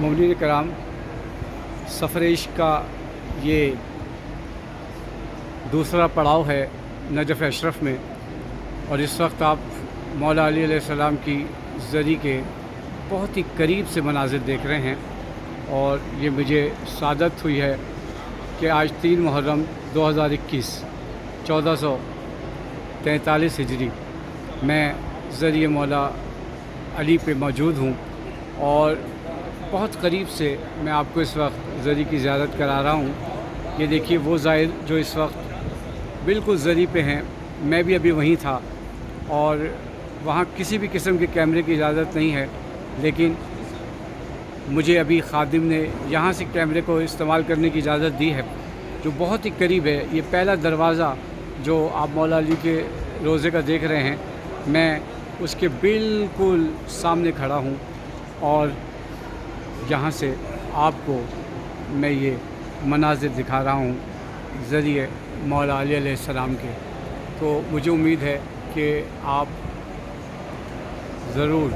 مومنین کرام، سفر عشق کا یہ دوسرا پڑاؤ ہے نجف اشرف میں، اور اس وقت آپ مولا علی علیہ السلام کی زری کے بہت ہی قریب سے مناظر دیکھ رہے ہیں، اور یہ مجھے سعادت ہوئی ہے کہ آج 3 محرم 2021 1443 ہجری میں زری مولا علی پہ موجود ہوں، اور بہت قریب سے میں آپ کو اس وقت زری کی زیارت کرا رہا ہوں۔ یہ دیکھیے وہ زائر جو اس وقت بالکل زری پہ ہیں، میں بھی ابھی وہیں تھا، اور وہاں کسی بھی قسم کے کیمرے کی اجازت نہیں ہے، لیکن مجھے ابھی خادم نے یہاں سے کیمرے کو استعمال کرنے کی اجازت دی ہے، جو بہت ہی قریب ہے۔ یہ پہلا دروازہ جو آپ مولا علی کے روضے کا دیکھ رہے ہیں، میں اس کے بالکل سامنے کھڑا ہوں، اور یہاں سے آپ کو میں یہ مناظر دکھا رہا ہوں ذریعے مولا علی علیہ السلام کے۔ تو مجھے امید ہے کہ آپ ضرور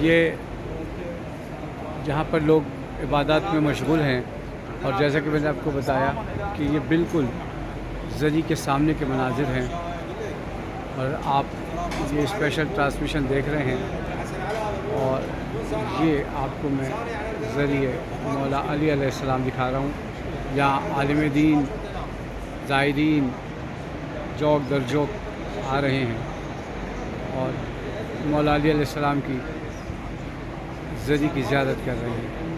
یہ جہاں پر لوگ عبادات میں مشغول ہیں، اور جیسا کہ میں نے آپ کو بتایا کہ یہ بالکل زری کے سامنے کے مناظر ہیں، اور آپ یہ اسپیشل ٹرانسمیشن دیکھ رہے ہیں، اور یہ آپ کو میں ذریعے مولا علی علیہ السلام دکھا رہا ہوں۔ یہاں عالم دین زائرین جوک در جوک آ رہے ہیں، اور مولا علی علیہ السلام کی زری کی زیارت کر رہے ہیں۔